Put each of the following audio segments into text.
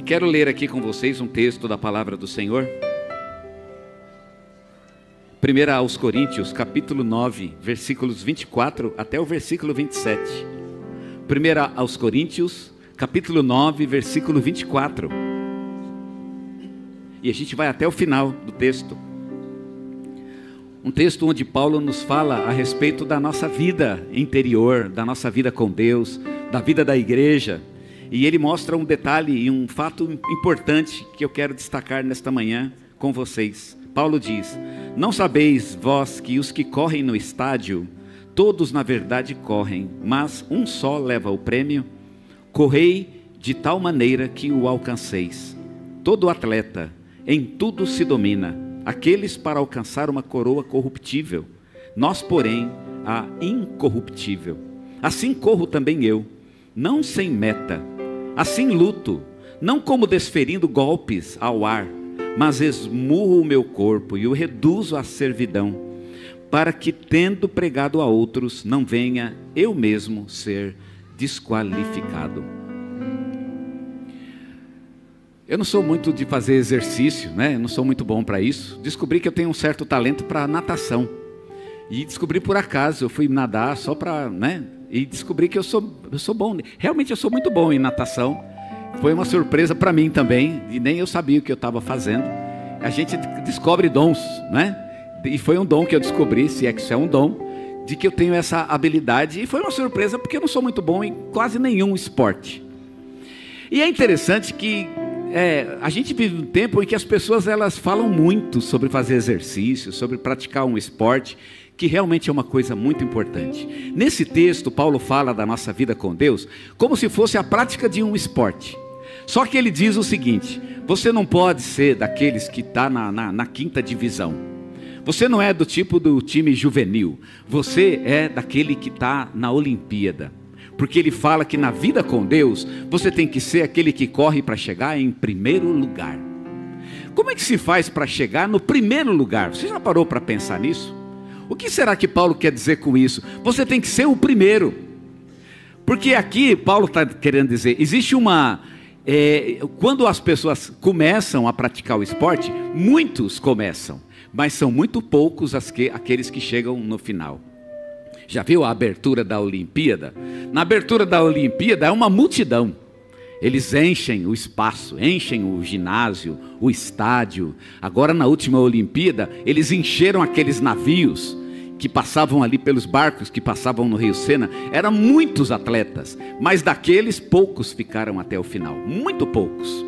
quero ler aqui com vocês um texto da palavra do Senhor. 1 aos Coríntios, capítulo 9, versículos 24 até o versículo 27. 1 aos Coríntios, capítulo 9, versículo 24. E a gente vai até o final do texto. Um texto onde Paulo nos fala a respeito da nossa vida interior, da nossa vida com Deus, da vida da igreja. E ele mostra um detalhe e um fato importante que eu quero destacar nesta manhã com vocês. Paulo diz: não sabeis vós que os que correm no estádio, todos na verdade correm, mas um só leva o prêmio? Correi de tal maneira que o alcanceis. Todo atleta em tudo se domina, aqueles para alcançar uma coroa corruptível, nós porém a incorruptível. Assim corro também eu, não sem meta, assim luto, não como desferindo golpes ao ar, mas esmurro o meu corpo e o reduzo à servidão, para que, tendo pregado a outros, não venha eu mesmo ser desqualificado. Eu não sou muito de fazer exercício, né? Eu não sou muito bom para isso. Descobri que eu tenho um certo talento para natação. E descobri por acaso, eu fui nadar só para, né? E descobri que eu sou bom. Realmente eu sou muito bom em natação. Foi uma surpresa para mim também, e nem eu sabia o que eu estava fazendo. A gente descobre dons, né? E foi um dom que eu descobri, se é que isso é um dom, de que eu tenho essa habilidade. E foi uma surpresa porque eu não sou muito bom em quase nenhum esporte. E é interessante que a gente vive um tempo em que as pessoas elas falam muito sobre fazer exercício, sobre praticar um esporte, que realmente é uma coisa muito importante. Nesse texto, Paulo fala da nossa vida com Deus como se fosse a prática de um esporte. Só que ele diz o seguinte: você não pode ser daqueles que está na quinta divisão. Você não é do tipo do time juvenil. Você é daquele que está na Olimpíada. Porque ele fala que na vida com Deus, você tem que ser aquele que corre para chegar em primeiro lugar. Como é que se faz para chegar no primeiro lugar? Você já parou para pensar nisso? O que será que Paulo quer dizer com isso? Você tem que ser o primeiro. Porque aqui Paulo está querendo dizer, existe quando as pessoas começam a praticar o esporte, muitos começam, mas são muito poucos aqueles que chegam no final. Já viu a abertura da Olimpíada? Na abertura da Olimpíada é uma multidão. Eles enchem o espaço, enchem o ginásio, o estádio. Agora na última Olimpíada, eles encheram aqueles navios que passavam ali pelos barcos, que passavam no Rio Sena. Eram muitos atletas, mas daqueles poucos ficaram até o final, muito poucos.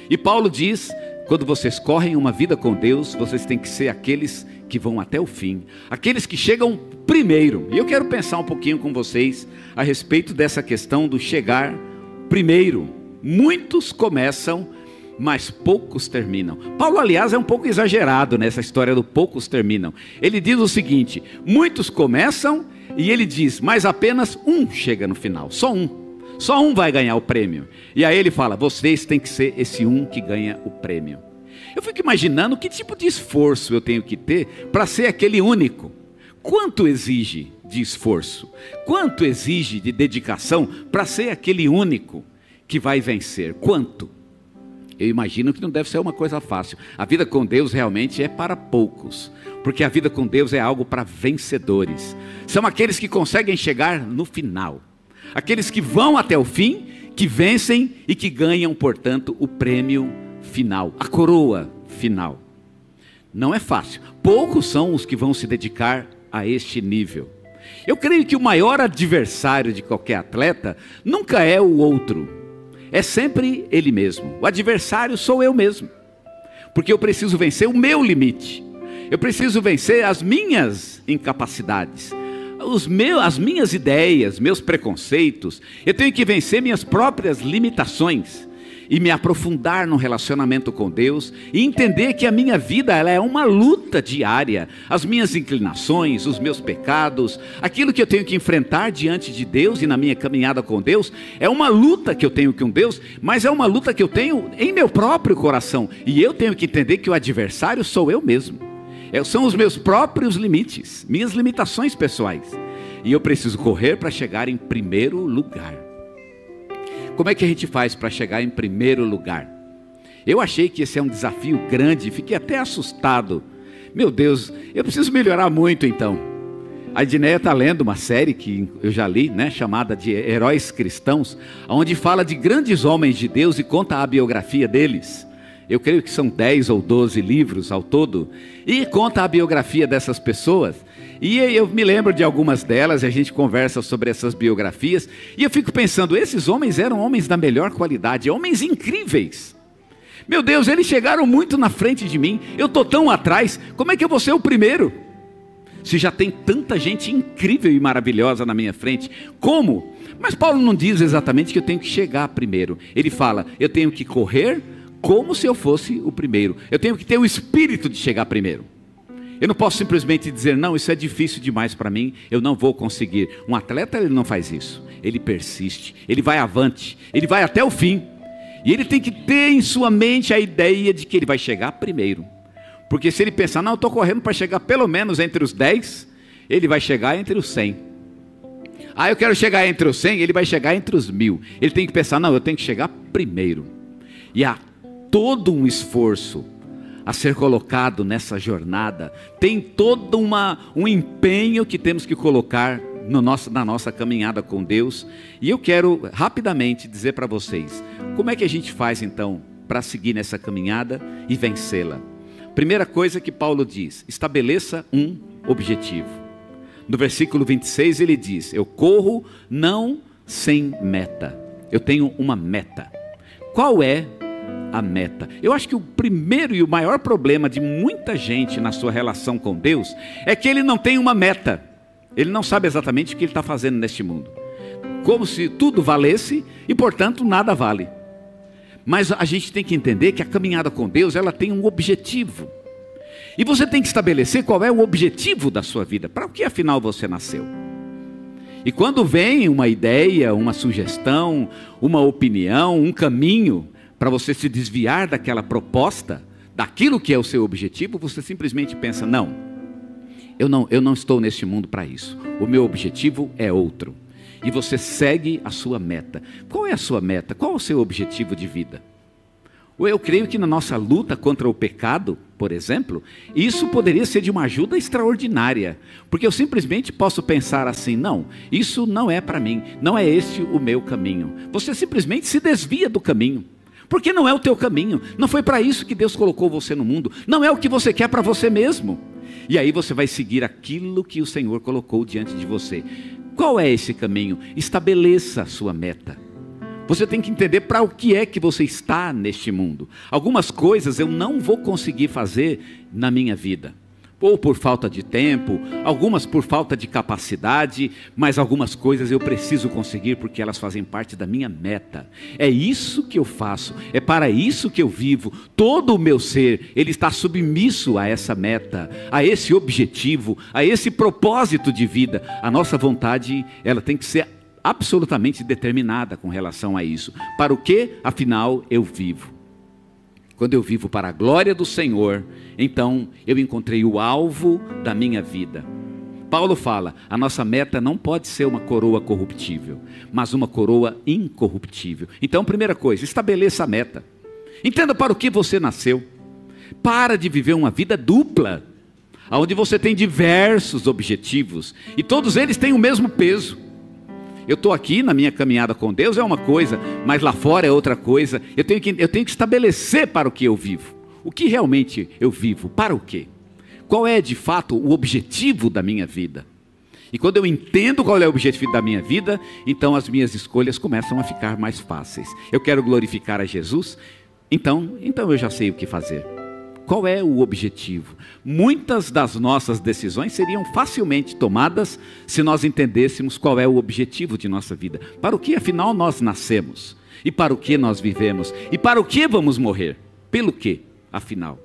E Paulo diz, quando vocês correm uma vida com Deus, vocês têm que ser aqueles que vão até o fim, aqueles que chegam primeiro. E eu quero pensar um pouquinho com vocês a respeito dessa questão do chegar primeiro. Muitos começam, mas poucos terminam. Paulo, aliás, é um pouco exagerado nessa história do poucos terminam. Ele diz o seguinte: muitos começam, e ele diz, mas apenas um chega no final. Só um vai ganhar o prêmio. E aí ele fala, vocês têm que ser esse um que ganha o prêmio. Eu fico imaginando que tipo de esforço eu tenho que ter para ser aquele único. Quanto exige de esforço? Quanto exige de dedicação para ser aquele único que vai vencer? Quanto? Eu imagino que não deve ser uma coisa fácil. A vida com Deus realmente é para poucos, porque a vida com Deus é algo para vencedores. São aqueles que conseguem chegar no final, aqueles que vão até o fim, que vencem e que ganham, portanto, o prêmio final, a coroa final. Não é fácil. Poucos são os que vão se dedicar a este nível. Eu creio que o maior adversário de qualquer atleta nunca é o outro, é sempre ele mesmo. O adversário sou eu mesmo, porque eu preciso vencer o meu limite, eu preciso vencer as minhas incapacidades, as minhas ideias, meus preconceitos. Eu tenho que vencer minhas próprias limitações e me aprofundar no relacionamento com Deus e entender que a minha vida ela é uma luta diária. As minhas inclinações, os meus pecados, aquilo que eu tenho que enfrentar diante de Deus e na minha caminhada com Deus, é uma luta que eu tenho com Deus, mas é uma luta que eu tenho em meu próprio coração. E eu tenho que entender que o adversário sou eu mesmo. São os meus próprios limites, minhas limitações pessoais. E eu preciso correr para chegar em primeiro lugar. Como é que a gente faz para chegar em primeiro lugar? Eu achei que esse é um desafio grande, fiquei até assustado. Meu Deus, eu preciso melhorar muito então. A Edneia está lendo uma série que eu já li, né, chamada de Heróis Cristãos, onde fala de grandes homens de Deus e conta a biografia deles. Eu creio que são 10 ou 12 livros ao todo, e conta a biografia dessas pessoas. E eu me lembro de algumas delas, e a gente conversa sobre essas biografias, e eu fico pensando, esses homens eram homens da melhor qualidade, homens incríveis. Meu Deus, eles chegaram muito na frente de mim, eu estou tão atrás, como é que eu vou ser o primeiro? Se já tem tanta gente incrível e maravilhosa na minha frente, como? Mas Paulo não diz exatamente que eu tenho que chegar primeiro. Ele fala, eu tenho que correr como se eu fosse o primeiro. Eu tenho que ter o espírito de chegar primeiro. Eu não posso simplesmente dizer, não, isso é difícil demais para mim, eu não vou conseguir. Um atleta, ele não faz isso. Ele persiste, ele vai avante, ele vai até o fim. E ele tem que ter em sua mente a ideia de que ele vai chegar primeiro. Porque se ele pensar, não, eu estou correndo para chegar pelo menos entre os 10, ele vai chegar entre os 100. Ah, eu quero chegar entre os 100, ele vai chegar entre os 1000. Ele tem que pensar, não, eu tenho que chegar primeiro. E há todo um esforço a ser colocado nessa jornada. Tem todo um empenho que temos que colocar na nossa caminhada com Deus. E eu quero rapidamente dizer para vocês, como é que a gente faz então para seguir nessa caminhada e vencê-la? Primeira coisa que Paulo diz, estabeleça um objetivo. No versículo 26 ele diz, eu corro não sem meta, eu tenho uma meta. Qual é a meta? Eu acho que o primeiro e o maior problema de muita gente na sua relação com Deus, é que ele não tem uma meta, ele não sabe exatamente o que ele está fazendo neste mundo. Como se tudo valesse e portanto nada vale. Mas a gente tem que entender que a caminhada com Deus, ela tem um objetivo. E você tem que estabelecer qual é o objetivo da sua vida. Para o que afinal você nasceu? E quando vem uma ideia, uma sugestão, uma opinião, um caminho, para você se desviar daquela proposta, daquilo que é o seu objetivo, você simplesmente pensa, não, eu não estou neste mundo para isso. O meu objetivo é outro. E você segue a sua meta. Qual é a sua meta? Qual é o seu objetivo de vida? Eu creio que na nossa luta contra o pecado, por exemplo, isso poderia ser de uma ajuda extraordinária. Porque eu simplesmente posso pensar assim, não, isso não é para mim, não é este o meu caminho. Você simplesmente se desvia do caminho. Porque não é o teu caminho, não foi para isso que Deus colocou você no mundo, não é o que você quer para você mesmo. E aí você vai seguir aquilo que o Senhor colocou diante de você. Qual é esse caminho? Estabeleça a sua meta. Você tem que entender para o que é que você está neste mundo. Algumas coisas eu não vou conseguir fazer na minha vida. Ou por falta de tempo, algumas por falta de capacidade, mas algumas coisas eu preciso conseguir porque elas fazem parte da minha meta. É isso que eu faço, é para isso que eu vivo. Todo o meu ser, ele está submisso a essa meta, a esse objetivo, a esse propósito de vida. A nossa vontade, ela tem que ser absolutamente determinada com relação a isso. Para o que, afinal, eu vivo? Quando eu vivo para a glória do Senhor, então eu encontrei o alvo da minha vida. Paulo fala, a nossa meta não pode ser uma coroa corruptível, mas uma coroa incorruptível. Então, primeira coisa, estabeleça a meta. Entenda para o que você nasceu. Para de viver uma vida dupla, onde você tem diversos objetivos, e todos eles têm o mesmo peso. Eu estou aqui na minha caminhada com Deus, é uma coisa, mas lá fora é outra coisa. Eu tenho que estabelecer para o que eu vivo. O que realmente eu vivo? Para o quê? Qual é de fato o objetivo da minha vida? E quando eu entendo qual é o objetivo da minha vida, então as minhas escolhas começam a ficar mais fáceis. Eu quero glorificar a Jesus, então eu já sei o que fazer. Qual é o objetivo? Muitas das nossas decisões seriam facilmente tomadas se nós entendêssemos qual é o objetivo de nossa vida. Para o que afinal nós nascemos? E para o que nós vivemos? E para o que vamos morrer? Pelo que afinal?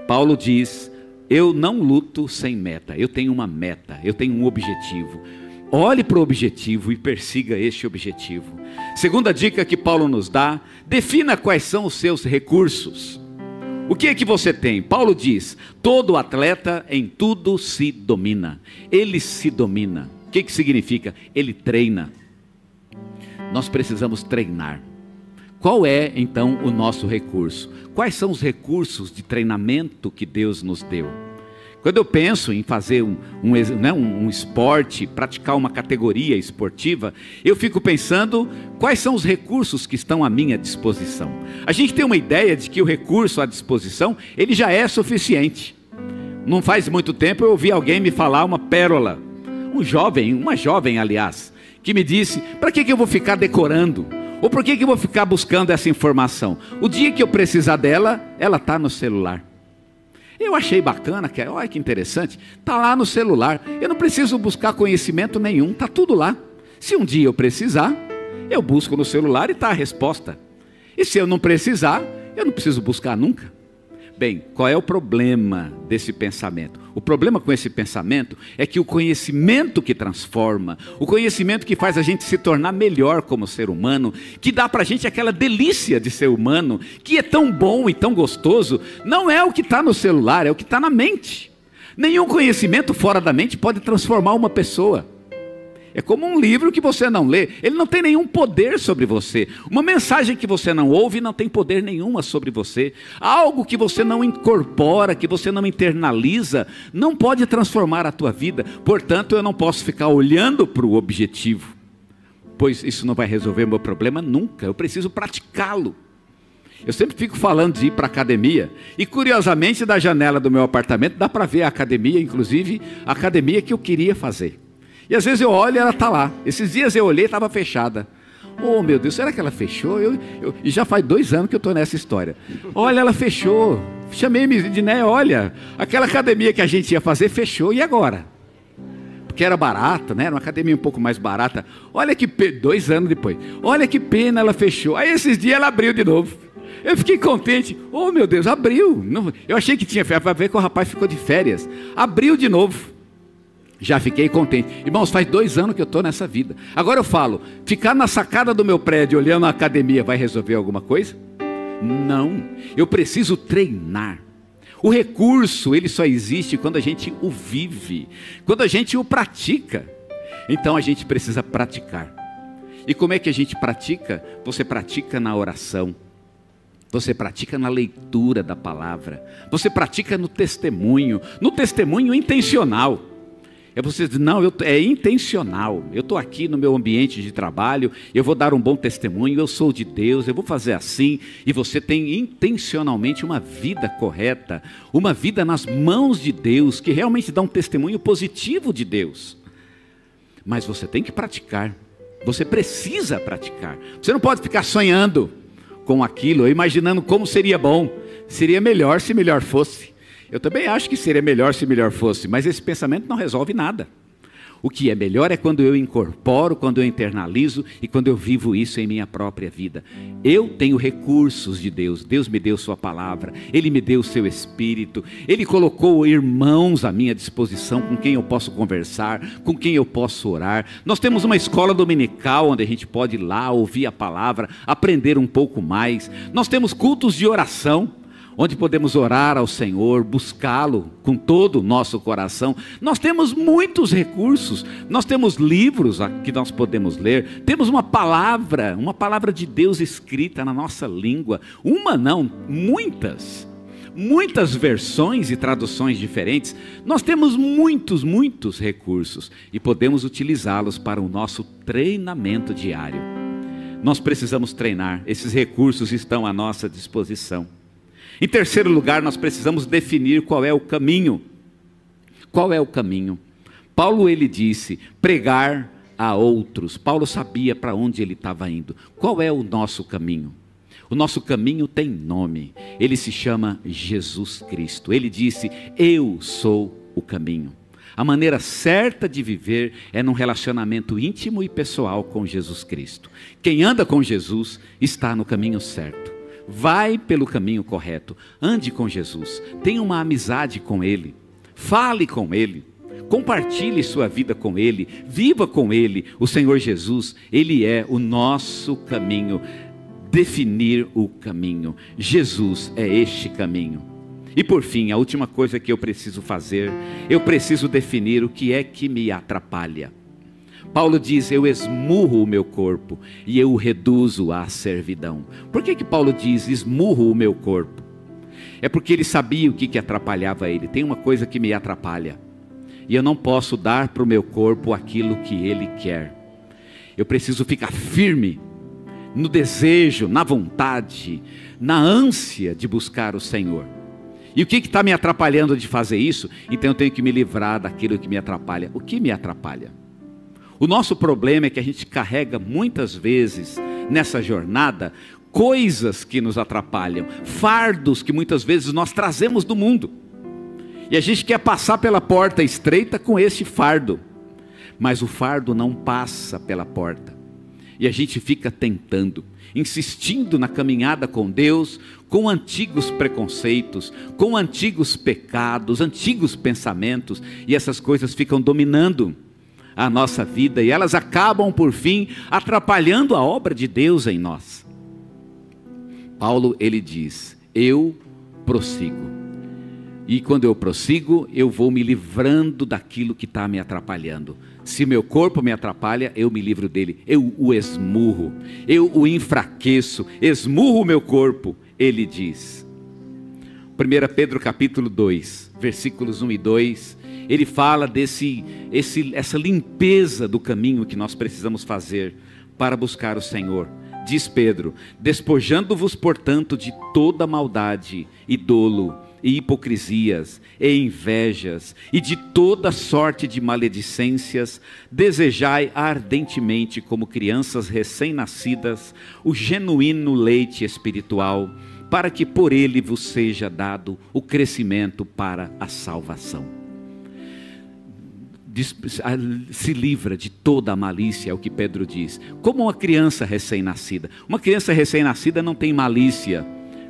Paulo diz, eu não luto sem meta, eu tenho uma meta, eu tenho um objetivo. Olhe para o objetivo e persiga este objetivo. Segunda dica que Paulo nos dá, defina quais são os seus recursos. O que é que você tem? Paulo diz, todo atleta em tudo se domina. Ele se domina. O que significa? Ele treina. nós precisamos treinar. Qual é então o nosso recurso? Quais são os recursos de treinamento que Deus nos deu? Quando eu penso em fazer um esporte, praticar uma categoria esportiva, eu fico pensando quais são os recursos que estão à minha disposição. A gente tem uma ideia de que o recurso à disposição, ele já é suficiente. Não faz muito tempo eu ouvi alguém me falar uma pérola, uma jovem aliás, que me disse: para que eu vou ficar decorando? Ou por que eu vou ficar buscando essa informação? O dia que eu precisar dela, ela está no celular. Eu achei bacana, olha que interessante, está lá no celular, eu não preciso buscar conhecimento nenhum, está tudo lá. Se um dia eu precisar, eu busco no celular e está a resposta. E se eu não precisar, eu não preciso buscar nunca. Bem, qual é o problema desse pensamento? O problema com esse pensamento é que o conhecimento que transforma, o conhecimento que faz a gente se tornar melhor como ser humano, que dá para a gente aquela delícia de ser humano, que é tão bom e tão gostoso, não é o que está no celular, é o que está na mente. Nenhum conhecimento fora da mente pode transformar uma pessoa. É como um livro que você não lê, ele não tem nenhum poder sobre você. Uma mensagem que você não ouve não tem poder nenhuma sobre você. Algo que você não incorpora, que você não internaliza, não pode transformar a tua vida. Portanto, eu não posso ficar olhando para o objetivo, pois isso não vai resolver o meu problema nunca. Eu preciso praticá-lo. Eu sempre fico falando de ir para a academia, e curiosamente da janela do meu apartamento dá para ver a academia, inclusive a academia que eu queria fazer. E às vezes eu olho e ela está lá. Esses dias eu olhei e estava fechada. Oh meu Deus, será que ela fechou? E já faz 2 anos que eu estou nessa história. Olha, ela fechou. Chamei de né, olha, aquela academia que a gente ia fazer fechou, e agora? Porque era barata, né? Era uma academia um pouco mais barata. Olha que 2 anos depois. Olha que pena, ela fechou. Aí esses dias ela abriu de novo. Eu fiquei contente. Oh meu Deus, abriu. Eu achei que tinha férias, para ver que o rapaz ficou de férias. Abriu de novo. Já fiquei contente. Irmãos, faz 2 anos que eu estou nessa vida. Agora eu falo, ficar na sacada do meu prédio olhando a academia vai resolver alguma coisa? Não. Eu preciso treinar. O recurso, ele só existe quando a gente o vive, quando a gente o pratica. Então a gente precisa praticar. E como é que a gente pratica? Você pratica na oração. Você pratica na leitura da palavra. Você pratica no testemunho intencional. É você dizer, não, é intencional, eu estou aqui no meu ambiente de trabalho, eu vou dar um bom testemunho, eu sou de Deus, eu vou fazer assim, e você tem intencionalmente uma vida correta, uma vida nas mãos de Deus, que realmente dá um testemunho positivo de Deus. Mas você tem que praticar, você precisa praticar, você não pode ficar sonhando com aquilo, imaginando como seria bom, seria melhor se melhor fosse. Eu também acho que seria melhor se melhor fosse, mas esse pensamento não resolve nada. O que é melhor é quando eu incorporo, quando eu internalizo e quando eu vivo isso em minha própria vida. Eu tenho recursos de Deus. Deus me deu sua palavra, Ele me deu o seu Espírito, Ele colocou irmãos à minha disposição com quem eu posso conversar, com quem eu posso orar. Nós temos uma escola dominical onde a gente pode ir lá ouvir a palavra, aprender um pouco mais. Nós temos cultos de oração, onde podemos orar ao Senhor, buscá-lo com todo o nosso coração. Nós temos muitos recursos, nós temos livros que nós podemos ler, temos uma palavra de Deus escrita na nossa língua, uma não, muitas versões e traduções diferentes. Nós temos muitos recursos e podemos utilizá-los para o nosso treinamento diário. Nós precisamos treinar, esses recursos estão à nossa disposição. Em terceiro lugar, nós precisamos definir qual é o caminho. Qual é o caminho? Paulo, ele disse, pregar a outros. Paulo sabia para onde ele estava indo. Qual é o nosso caminho? O nosso caminho tem nome. Ele se chama Jesus Cristo. Ele disse, eu sou o caminho. A maneira certa de viver é num relacionamento íntimo e pessoal com Jesus Cristo. Quem anda com Jesus está no caminho certo. Vai pelo caminho correto, ande com Jesus, tenha uma amizade com Ele, fale com Ele, compartilhe sua vida com Ele, viva com Ele. O Senhor Jesus, Ele é o nosso caminho, definir o caminho. Jesus é este caminho. E por fim, a última coisa que eu preciso fazer, eu preciso definir o que é que me atrapalha. Paulo diz: eu esmurro o meu corpo e eu o reduzo à servidão. Por que Paulo diz esmurro o meu corpo? É porque ele sabia o que atrapalhava ele. Tem uma coisa que me atrapalha, e eu não posso dar para o meu corpo aquilo que ele quer. Eu preciso ficar firme no desejo, na vontade, na ânsia de buscar o Senhor. E o que está me atrapalhando de fazer isso? Então eu tenho que me livrar daquilo que me atrapalha. O que me atrapalha? O nosso problema é que a gente carrega muitas vezes nessa jornada coisas que nos atrapalham, fardos que muitas vezes nós trazemos do mundo. E a gente quer passar pela porta estreita com esse fardo, mas o fardo não passa pela porta. E a gente fica tentando, insistindo na caminhada com Deus, com antigos preconceitos, com antigos pecados, antigos pensamentos, e essas coisas ficam dominando a nossa vida, e elas acabam por fim atrapalhando a obra de Deus em nós. Paulo, ele diz: eu prossigo, e quando eu prossigo, eu vou me livrando daquilo que está me atrapalhando. Se meu corpo me atrapalha, eu me livro dele, eu o esmurro, eu o enfraqueço, esmurro o meu corpo, ele diz. 1 Pedro capítulo 2, versículos 1 e 2, ele fala essa limpeza do caminho que nós precisamos fazer para buscar o Senhor. Diz Pedro: despojando-vos, portanto, de toda maldade e dolo, e hipocrisias, e invejas, e de toda sorte de maledicências, desejai ardentemente, como crianças recém-nascidas, o genuíno leite espiritual, para que por ele vos seja dado o crescimento para a salvação. Se livra de toda a malícia, é o que Pedro diz. Como uma criança recém-nascida. Uma criança recém-nascida não tem malícia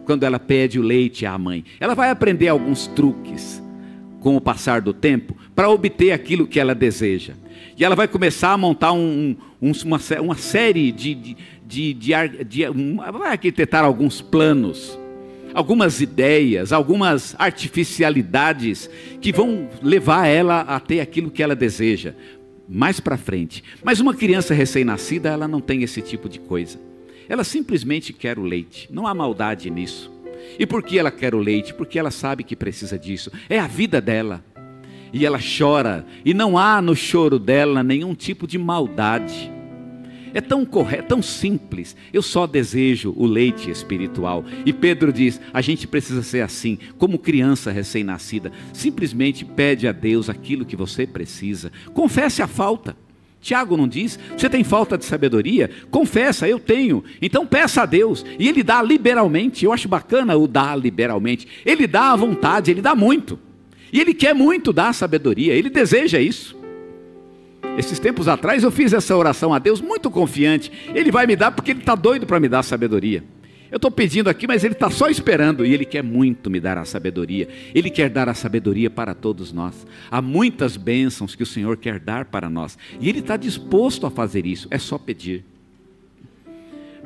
quando ela pede o leite à mãe. Ela vai aprender alguns truques com o passar do tempo para obter aquilo que ela deseja. E ela vai começar a montar uma série vai arquitetar alguns planos, algumas ideias, algumas artificialidades que vão levar ela a ter aquilo que ela deseja mais para frente. Mas uma criança recém-nascida, ela não tem esse tipo de coisa. Ela simplesmente quer o leite, não há maldade nisso. E por que ela quer o leite? Porque ela sabe que precisa disso, é a vida dela. E ela chora, e não há no choro dela nenhum tipo de maldade. É tão correto, tão simples. Eu só desejo o leite espiritual. E Pedro diz: a gente precisa ser assim, como criança recém-nascida. Simplesmente pede a Deus aquilo que você precisa. Confesse a falta. Tiago não diz: você tem falta de sabedoria? Confessa, eu tenho. Então peça a Deus. E Ele dá liberalmente. Eu acho bacana o dar liberalmente. Ele dá à vontade, Ele dá muito. E Ele quer muito dar sabedoria. Ele deseja isso. Esses tempos atrás eu fiz essa oração a Deus muito confiante. Ele vai me dar porque Ele está doido para me dar sabedoria. Eu estou pedindo aqui, mas Ele está só esperando. E Ele quer muito me dar a sabedoria. Ele quer dar a sabedoria para todos nós. Há muitas bênçãos que o Senhor quer dar para nós. E Ele está disposto a fazer isso. É só pedir.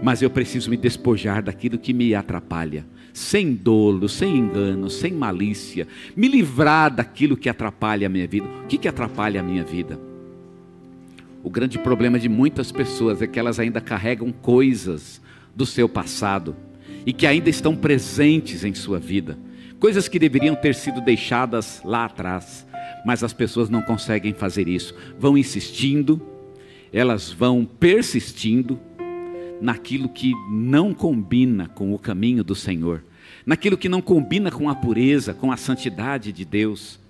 Mas eu preciso me despojar daquilo que me atrapalha. Sem dolo, sem engano, sem malícia. Me livrar daquilo que atrapalha a minha vida. O que atrapalha a minha vida? O grande problema de muitas pessoas é que elas ainda carregam coisas do seu passado e que ainda estão presentes em sua vida. Coisas que deveriam ter sido deixadas lá atrás, mas as pessoas não conseguem fazer isso. Vão insistindo, elas vão persistindo naquilo que não combina com o caminho do Senhor, naquilo que não combina com a pureza, com a santidade de Deus.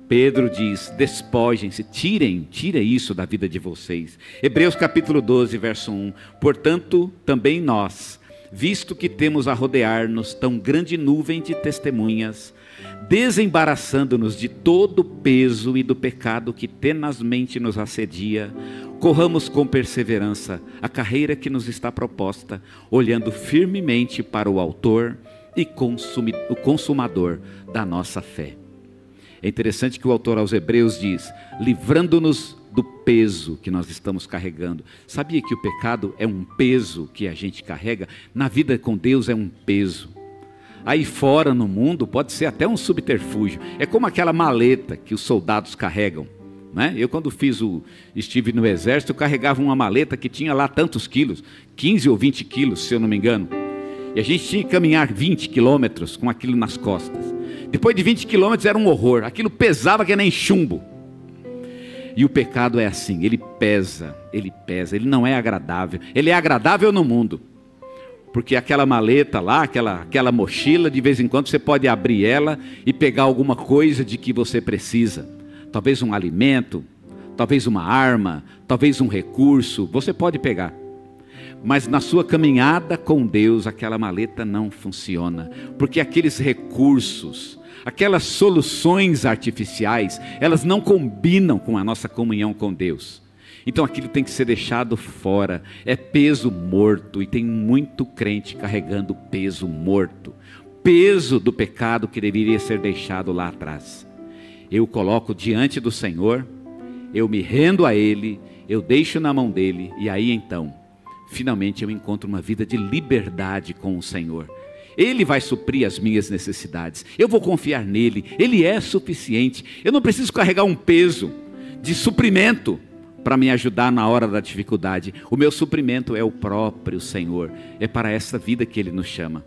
Pedro diz: despojem-se, tirem isso da vida de vocês. Hebreus capítulo 12, verso 1. Portanto, também nós, visto que temos a rodear-nos tão grande nuvem de testemunhas, desembaraçando-nos de todo o peso e do pecado que tenazmente nos assedia, corramos com perseverança a carreira que nos está proposta, olhando firmemente para o autor e o consumador da nossa fé. É interessante que o autor aos Hebreus diz: livrando-nos do peso que nós estamos carregando. Sabia que o pecado é um peso que a gente carrega? Na vida com Deus é um peso. Aí fora no mundo pode ser até um subterfúgio. É como aquela maleta que os soldados carregam né? Eu quando estive no exército, eu carregava uma maleta que tinha lá tantos quilos, 15 ou 20 quilos, se eu não me engano. E a gente tinha que caminhar 20 quilômetros com aquilo nas costas. Depois de 20 quilômetros era um horror, aquilo pesava que nem chumbo. E o pecado é assim, ele pesa, ele não é agradável. Ele é agradável no mundo, porque aquela maleta lá, aquela mochila, de vez em quando você pode abrir ela e pegar alguma coisa de que você precisa. Talvez um alimento, talvez uma arma, talvez um recurso, você pode pegar. Mas na sua caminhada com Deus, aquela maleta não funciona, porque aqueles recursos, aquelas soluções artificiais, elas não combinam com a nossa comunhão com Deus. Então aquilo tem que ser deixado fora, é peso morto, e tem muito crente carregando peso morto, peso do pecado que deveria ser deixado lá atrás. Eu coloco diante do Senhor, eu me rendo a Ele, eu deixo na mão dEle, e aí então, finalmente eu encontro uma vida de liberdade com o Senhor. Ele vai suprir as minhas necessidades, eu vou confiar nele, Ele é suficiente. Eu não preciso carregar um peso de suprimento para me ajudar na hora da dificuldade. O meu suprimento é o próprio Senhor, é para essa vida que Ele nos chama.